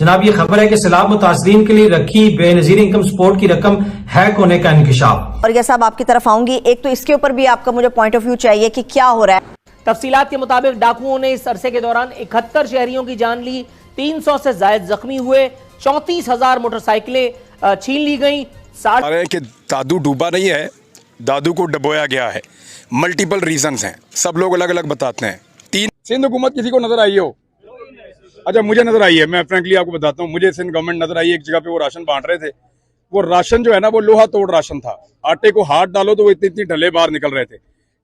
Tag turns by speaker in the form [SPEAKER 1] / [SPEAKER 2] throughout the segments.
[SPEAKER 1] जनाब ये खबर है कि सैलाब मुतासरीन के लिए रखी बेनजीर इनकम सपोर्ट की रकम हैक होने का इंकशाफ।
[SPEAKER 2] और यह साहब आपकी तरफ आऊंगी, एक तो इसके ऊपर भी आपका मुझे पॉइंट ऑफ व्यू चाहिए कि क्या हो रहा है।
[SPEAKER 3] तफसीलात के मुताबिक डाकुओं ने इस अरसे के दौरान 71 शहरियों की जान ली, 300 से ज्यादा जख्मी हुए, 34,000 मोटरसाइकिलें छीन ली गई। 60
[SPEAKER 4] कि दादू डूबा नहीं है, दादू को डबोया गया है। मल्टीपल रीजंस हैं, सब लोग अलग अलग बताते हैं। सिंध हुकूमत किसी को नजर आई हो? अच्छा, मुझे नजर आई है। मैं फ्रेंकली आपको बताता हूँ, मुझे सिंध गवर्नमेंट नजर आई है। एक जगह पे वो राशन बांट रहे थे, वो राशन जो है ना वो लोहा तोड़ राशन था। आटे को हाथ डालो तो वो इतनी इतनी ढले बाहर निकल रहे थे।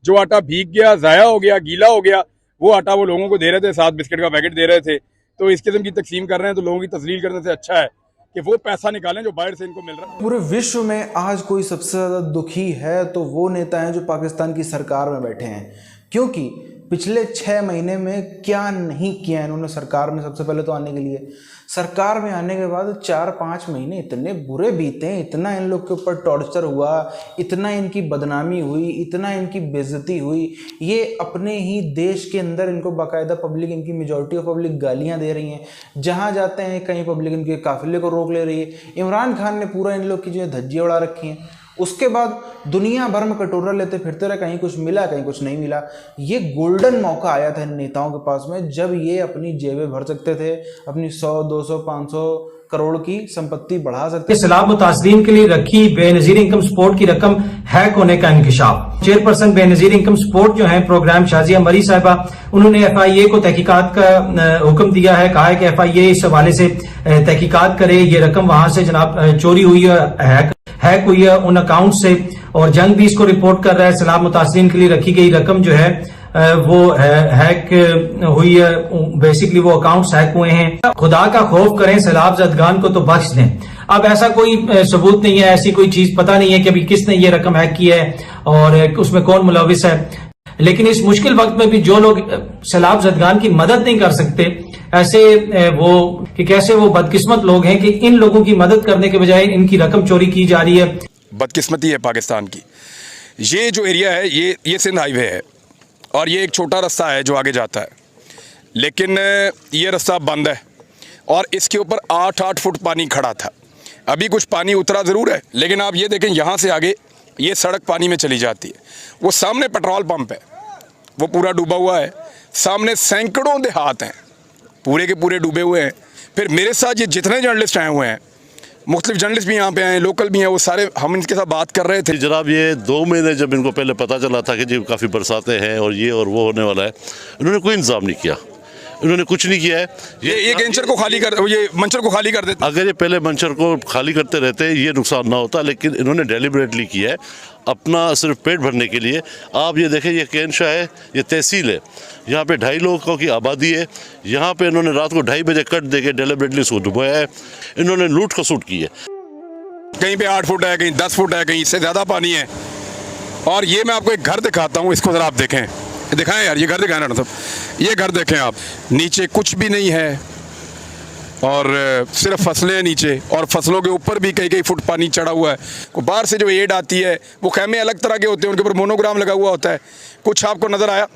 [SPEAKER 4] जो आटा भीग गया, जाया हो गया, गीला हो गया, वो आटा वो लोगों को दे रहे थे, साथ बिस्किट का पैकेट दे रहे थे। तो इस किस्म की तकसीम कर रहे हैं, तो लोगों की तस्लील करने से अच्छा है कि वो पैसा निकालें जो बाहर से इनको मिल रहा है।
[SPEAKER 5] पूरे विश्व में आज कोई सबसे ज़्यादा दुखी है तो वो नेता हैं जो पाकिस्तान की सरकार में बैठे हैं, क्योंकि पिछले 6 महीने में क्या नहीं किया इन्होंने सरकार में। सबसे पहले तो आने के लिए सरकार में आने के बाद 4-5 महीने इतने बुरे बीते, इतना इन लोग के ऊपर टॉर्चर हुआ, इतना इनकी बदनामी हुई, इतना इनकी बेइज्जती हुई। ये अपने ही देश के अंदर इनको बाकायदा पब्लिक, इनकी मेजॉरिटी ऑफ पब्लिक गालियां दे रही हैं। जहां जाते हैं कहीं पब्लिक इनके काफिले को रोक ले रही है। इमरान खान ने पूरा इन लोग की जो है धज्जियां उड़ा रखी हैं। उसके बाद दुनिया भर में कटोरा लेते फिरते रहे, कहीं कुछ मिला कहीं कुछ नहीं मिला। ये गोल्डन मौका आया था इन नेताओं के पास में, जब ये अपनी जेबें भर सकते थे, अपनी 100, 200, 500 करोड़ की संपत्ति बढ़ा सकते थे।
[SPEAKER 1] सैलाब मुतासरीन के लिए रखी बेनजीर इनकम सपोर्ट की रकम हैक होने का इंकशाफ। चेयरपर्सन बेनजीर इनकम सपोर्ट जो है प्रोग्राम शाजिया मरी साहिबा, उन्होंने FIA को तहकीकात का हुक्म दिया है। कहा है कि FIA इस हवाले से तहकीकात करे। ये रकम वहां से जनाब चोरी हुई है, हैक हुई है उन अकाउंट से, और जंग भी इसको रिपोर्ट कर रहा है। सैलाब मुतासरीन के लिए रखी गई रकम जो है वो हैक हुई है। बेसिकली वो अकाउंट्स हैक हुए हैं। खुदा का खौफ करें, सैलाब ज़दगान को तो बख्श दें। अब ऐसा कोई सबूत नहीं है, ऐसी कोई चीज पता नहीं है कि अभी किसने ये रकम हैक की है और उसमें कौन मुलविस है। लेकिन इस मुश्किल वक्त में भी जो लोग सैलाब ज़दगान की मदद नहीं कर सकते, ऐसे वो कि कैसे वो बदकिस्मत लोग हैं कि इन लोगों की मदद करने के बजाय इनकी रकम चोरी की जा रही है।
[SPEAKER 4] बदकिस्मती है पाकिस्तान की। ये जो एरिया है ये सिंध हाईवे है और ये एक छोटा रास्ता है जो आगे जाता है, लेकिन ये रास्ता बंद है और इसके ऊपर 8-8 फुट पानी खड़ा था। अभी कुछ पानी उतरा ज़रूर है, लेकिन आप ये देखें यहाँ से आगे ये सड़क पानी में चली जाती है। वो सामने पेट्रोल पंप है, वो पूरा डूबा हुआ है। सामने सैकड़ों देहात हैं, पूरे के पूरे डूबे हुए हैं। फिर मेरे साथ ये जितने जर्नलिस्ट आए हुए हैं, मुख्तलिफ जर्नलिस्ट भी यहाँ पे आए, लोकल भी हैं, वो सारे हम इनके साथ बात कर रहे थे।
[SPEAKER 6] जनाब ये 2 महीने जब इनको पहले पता चला था कि जी काफ़ी बरसातें हैं और ये और वो होने वाला है, इन्होंने कोई इंतजाम नहीं किया, इन्होंने कुछ नहीं किया है।
[SPEAKER 4] ये मंचर को खाली कर देते।
[SPEAKER 6] अगर ये पहले मंचर को खाली करते रहते ये नुकसान ना होता, लेकिन इन्होंने डेलिबरेटली किया है अपना सिर्फ पेट भरने के लिए। आप ये देखें, ये केनशाह है, ये तहसील है, यहाँ पे 2.5 लोगों की आबादी है। यहाँ पे इन्होंने रात को 2:30 बजे कट दे के डेलिबरेटली इसको डुबाया है। इन्होंने लूट खसूट की है।
[SPEAKER 4] कहीं पे 8 फुट है, कहीं 10 फुट है, कहीं इससे ज़्यादा पानी है। और ये मैं आपको एक घर दिखाता हूँ, इसको ज़रा आप देखें, दिखाएं यार, ये घर दिखाएं ना, ये घर देखें आप, नीचे कुछ भी नहीं है और सिर्फ फसलें हैं नीचे, और फसलों के ऊपर भी कई फुट पानी चढ़ा हुआ है। बाहर से जो एड आती है वो खैमे अलग तरह के होते हैं, उनके ऊपर मोनोग्राम लगा हुआ होता है। कुछ आपको नज़र आया?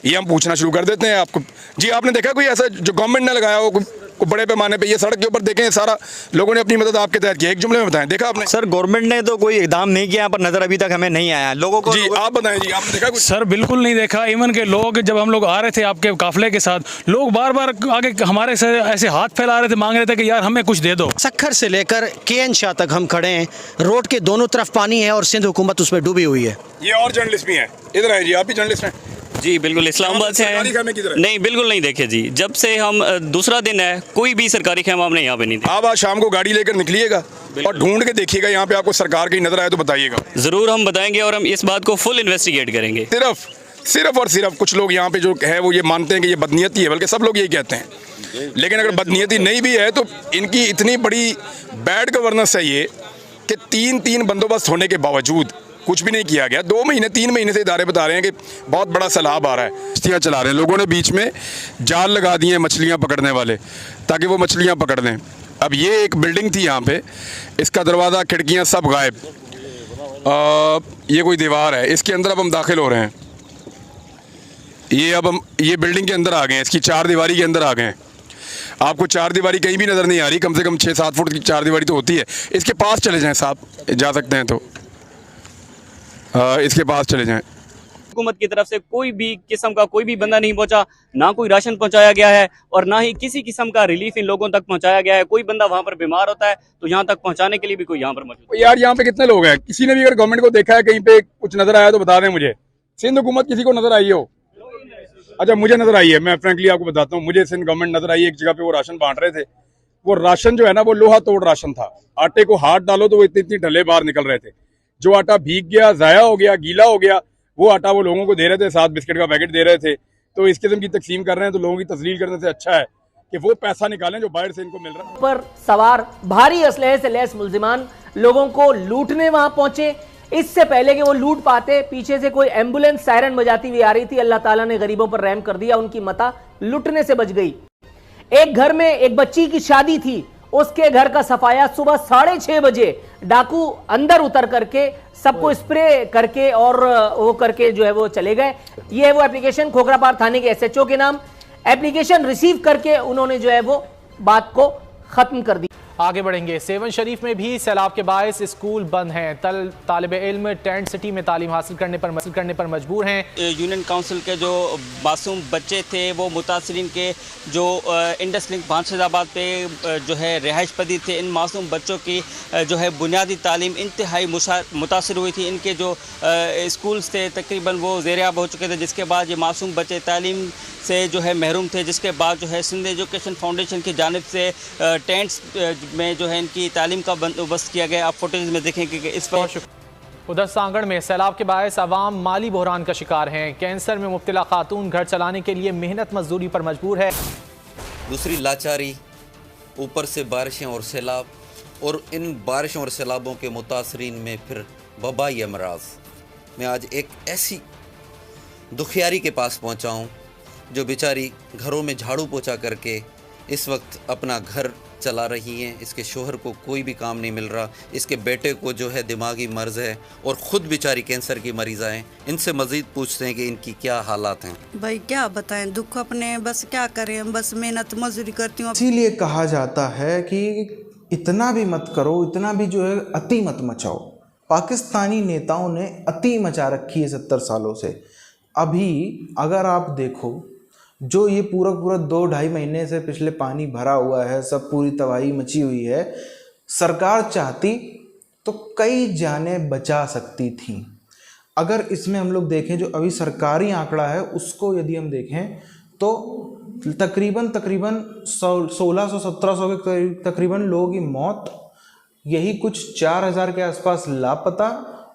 [SPEAKER 4] ये हम पूछना शुरू कर देते हैं आपको। जी, आपने देखा कोई ऐसा जो गवर्नमेंट ने लगाया हो को बड़े पैमाने पे? ये सड़क के ऊपर देखें, सारा लोगों ने अपनी मदद आपके तहत की। एक जुमले में बताएं, देखा आपने?
[SPEAKER 7] सर, गवर्नमेंट ने तो कोई इकदाम नहीं किया, पर नजर अभी तक हमें नहीं आया लोगों को।
[SPEAKER 4] जी, आप बताएं जी, आपने देखा कुछ?
[SPEAKER 8] सर, बिल्कुल नहीं देखा। इवन के लोग, जब हम लोग आ रहे थे आपके काफिले के साथ, लोग बार बार आगे हमारे से ऐसे हाथ फैला रहे थे, मांग रहे थे कि यार हमें कुछ दे दो।
[SPEAKER 9] सखर से लेकर केनशाह तक हम खड़े हैं, रोड के दोनों तरफ पानी है और सिंध हुकूमत उस पर डूबी हुई है।
[SPEAKER 4] ये और जर्नलिस्ट भी हैं, इधर आए जी, आप भी जर्नलिस्ट हैं?
[SPEAKER 7] जी बिल्कुल, इस्लामाबाद से हैं। नहीं, बिल्कुल नहीं देखे जी। जब से हम दूसरा दिन है, कोई भी सरकारी खेमा हमने यहाँ पे नहीं देखा।
[SPEAKER 4] आप आज शाम को गाड़ी लेकर निकलिएगा और ढूंढ के देखिएगा, यहाँ पे आपको सरकार की नजर आए तो बताइएगा।
[SPEAKER 7] जरूर हम बताएंगे और हम इस बात को फुल इन्वेस्टिगेट करेंगे।
[SPEAKER 4] सिर्फ और सिर्फ कुछ लोग यहाँ पे जो है वो ये मानते हैं कि ये बदनीयती है, बल्कि सब लोग यही कहते हैं। लेकिन अगर बदनीयती नहीं भी है तो इनकी इतनी बड़ी बैड गवर्नेंस है ये कि 3 बंदोबस्त होने के बावजूद कुछ भी नहीं किया गया। 2 महीने 3 महीने से इदारे बता रहे हैं कि बहुत बड़ा सैलाब आ रहा है, कश्तियाँ चला रहे हैं। लोगों ने बीच में जाल लगा दिए मछलियाँ पकड़ने वाले, ताकि वो मछलियाँ पकड़ लें। अब ये एक बिल्डिंग थी यहाँ पे, इसका दरवाज़ा खिड़कियाँ सब गायब। ये कोई दीवार है, इसके अंदर अब हम दाखिल हो रहे हैं। अब हम ये बिल्डिंग के अंदर आ गए हैं, इसकी 4 दीवारी के अंदर आ गए हैं। आपको चार दीवारी कहीं भी नज़र नहीं आ रही, कम से कम 6-7 फुट की चार दीवारी तो होती है। इसके पास चले जाएं साहब, जा सकते हैं तो इसके पास चले जाएं।
[SPEAKER 7] हुकूमत की तरफ से कोई भी किस्म का कोई भी बंदा नहीं पहुंचा, ना कोई राशन पहुंचाया गया है और ना ही किसी किस्म का रिलीफ इन लोगों तक पहुंचाया गया है। कोई बंदा वहां पर बीमार होता है तो यहाँ तक पहुंचाने के लिए भी कोई यहाँ पर मौजूद।
[SPEAKER 4] यार यहाँ पे कितने लोग हैं? किसी ने भी अगर गवर्नमेंट को देखा है कहीं पे कुछ नजर आया तो बता दें मुझे। सिंध हुकूमत किसी को नजर आई हो? अच्छा, मुझे नजर आई है, मैं फ्रेंकली आपको बताता हूँ, मुझे सिंध गवर्नमेंट नजर आई है। एक जगह पे वो राशन बांट रहे थे, वो राशन जो है ना वो लोहा तोड़ राशन था। आटे को हाथ डालो तो वो इतनी इतनी ढले बाहर निकल रहे थे। जो आटा भीग गया, जाया हो गया, गीला हो गया, वो आटा वो लोगों को दे रहे थे, साथ बिस्किट का पैकेट दे रहे थे। तो इस किस्म की तकसीम कर रहे हैं तो लोगों की तस्लील करने से अच्छा है कि वो पैसा निकालें जो बाहर से इनको मिल रहा है।
[SPEAKER 3] पर सवार भारी असलहे से लैस मुल्जिमान लोगों को लूटने वहां पहुंचे। इससे पहले कि वो लूट पाते, पीछे से कोई एम्बुलेंस सायरन बजाती हुई आ रही थी। अल्लाह ताला ने गरीबों पर रहम कर दिया, उनकी मता लुटने से बच गई। एक घर में एक बच्ची की शादी थी, उसके घर का सफाया सुबह 6:30 बजे डाकू अंदर उतर करके सबको स्प्रे करके और वो करके जो है वो चले गए। ये है वो एप्लीकेशन, खोखरापार थाने के एसएचओ के नाम एप्लीकेशन रिसीव करके उन्होंने जो है वो बात को खत्म कर दी।
[SPEAKER 10] आगे बढ़ेंगे। सेवन शरीफ में भी सैलाब के बायस स्कूल बंद हैं। तालिबे इल्म टेंट सिटी में तालीम हासिल करने पर मजबूर हैं।
[SPEAKER 7] यूनियन काउंसिल के जो मासूम बच्चे थे वो मुतासरीन के जो इंडस लिंक बादशाहबाद पे जो है रिहाइश पदी थे, इन मासूम बच्चों की जो है बुनियादी तालीम इंतहाई मुतासर हुई थी। इनके जो स्कूल्स थे तकरीबन वो ज़ेर-ए-आब हो चुके थे, जिसके बाद ये मासूम बच्चे तालीम से जो है महरूम थे। जिसके बाद जो है सिंध एजुकेशन फाउंडेशन की जानिब से टेंट्स में जो है इनकी तालीम का बंदोबस्त किया गया। आप फुटेज में देखेंगे कि इस पर
[SPEAKER 10] उधर सांगड़ में सैलाब के बायस आवाम माली बहरान का शिकार हैं। कैंसर में मुब्तला खातून घर चलाने के लिए मेहनत मजदूरी पर मजबूर है।
[SPEAKER 11] दूसरी लाचारी, ऊपर से बारिशें और सैलाब, और इन बारिशों और सैलाबों के मुतासरीन में फिर वबाई अमराज। मैं आज एक ऐसी दुखियारी के पास पहुंचा हूं जो बेचारी घरों में झाड़ू पोछा करके इस वक्त अपना घर चला रही हैं। इसके शोहर को कोई भी काम नहीं मिल रहा, इसके बेटे को जो है दिमागी मर्ज है और ख़ुद बेचारी कैंसर की मरीज़ा हैं। इनसे मज़ीद पूछते हैं कि इनकी क्या हालात हैं।
[SPEAKER 12] भाई क्या बताएं, दुख अपने, बस क्या करें, बस मेहनत मजदूरी करती हूँ।
[SPEAKER 5] इसीलिए कहा जाता है कि इतना भी मत करो, इतना भी जो है अति मत मचाओ। पाकिस्तानी नेताओं ने अति मचा रखी है 70 सालों से। अभी अगर आप देखो जो ये पूरा 2-2.5 महीने से पिछले पानी भरा हुआ है, सब पूरी तबाही मची हुई है। सरकार चाहती तो कई जानें बचा सकती थी। अगर इसमें हम लोग देखें जो अभी सरकारी आंकड़ा है उसको यदि हम देखें तो तकरीबन 1600-1700 के तकरीबन लोगों की मौत, यही कुछ 4000 के आसपास लापता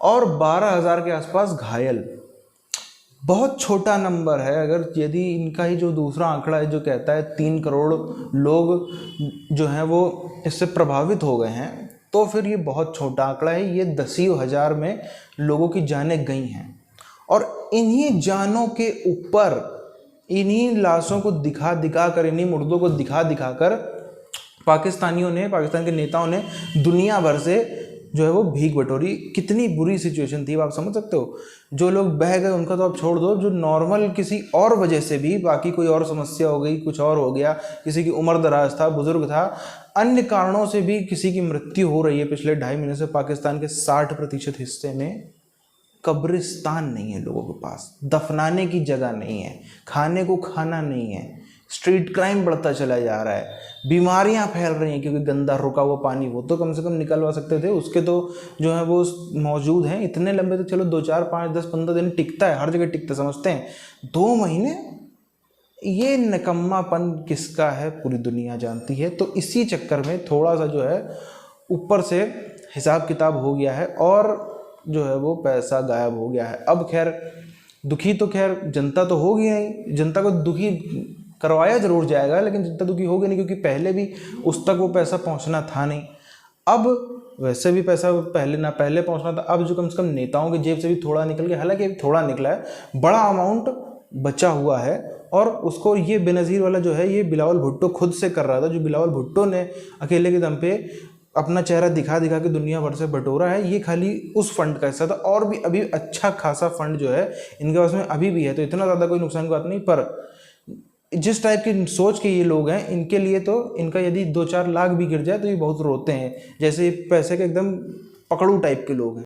[SPEAKER 5] और 12000 के आसपास घायल। बहुत छोटा नंबर है। अगर यदि इनका ही जो दूसरा आंकड़ा है जो कहता है 3 करोड़ लोग जो हैं वो इससे प्रभावित हो गए हैं, तो फिर ये बहुत छोटा आंकड़ा है। ये 10,000 में लोगों की जानें गई हैं और इन्हीं जानों के ऊपर, इन्हीं लाशों को दिखा दिखा कर, इन्हीं मुर्दों को दिखा दिखा कर पाकिस्तानियों ने, पाकिस्तान के नेताओं ने दुनिया भर से जो है वो भीख बटोरी। कितनी बुरी सिचुएशन थी आप समझ सकते हो। जो लोग बह गए उनका तो आप छोड़ दो, जो नॉर्मल किसी और वजह से भी, बाकी कोई और समस्या हो गई, कुछ और हो गया, किसी की उम्र दराज था, बुजुर्ग था, अन्य कारणों से भी किसी की मृत्यु हो रही है पिछले 2.5 महीने से। पाकिस्तान के 60% हिस्से में कब्रिस्तान नहीं है लोगों के पास, दफनाने की जगह नहीं है, खाने को खाना नहीं है, स्ट्रीट क्राइम बढ़ता चला जा रहा है, बीमारियां फैल रही हैं क्योंकि गंदा रुका हुआ पानी वो तो कम से कम निकलवा सकते थे, उसके तो जो है वो मौजूद हैं। इतने लंबे तो चलो 2, 4, 5, 10, 15 दिन टिकता है, हर जगह टिकता समझते हैं। 2 महीने ये निकम्मापन किसका है पूरी दुनिया जानती है। तो इसी चक्कर में थोड़ा सा जो है ऊपर से हिसाब किताब हो गया है और जो है वो पैसा गायब हो गया है। अब खैर दुखी तो खैर जनता तो होगी नहीं, जनता को दुखी करवाया जरूर जाएगा, लेकिन जनता दुखी होगी नहीं क्योंकि पहले भी उस तक वो पैसा पहुंचना था नहीं। अब वैसे भी पैसा पहले पहुंचना था, अब जो कम से कम नेताओं की जेब से भी थोड़ा निकल गया, हालांकि अभी थोड़ा निकला है, बड़ा अमाउंट बचा हुआ है। और उसको ये बेनज़ीर वाला जो है ये बिलावल भुट्टो खुद से कर रहा था, जो बिलावल भुट्टो ने अकेले के दम पे अपना चेहरा दिखा दिखा के दुनिया भर से बटोरा है, ये खाली उस फंड का हिस्सा था। और भी अभी अच्छा खासा फंड जो है इनके पास में अभी भी है, तो इतना ज़्यादा कोई नुकसान की बात नहीं। पर जिस टाइप की सोच के ये लोग हैं, इनके लिए तो इनका यदि 2-4 लाख भी गिर जाए तो ये बहुत रोते हैं, जैसे पैसे के एकदम पकड़ू टाइप के लोग हैं।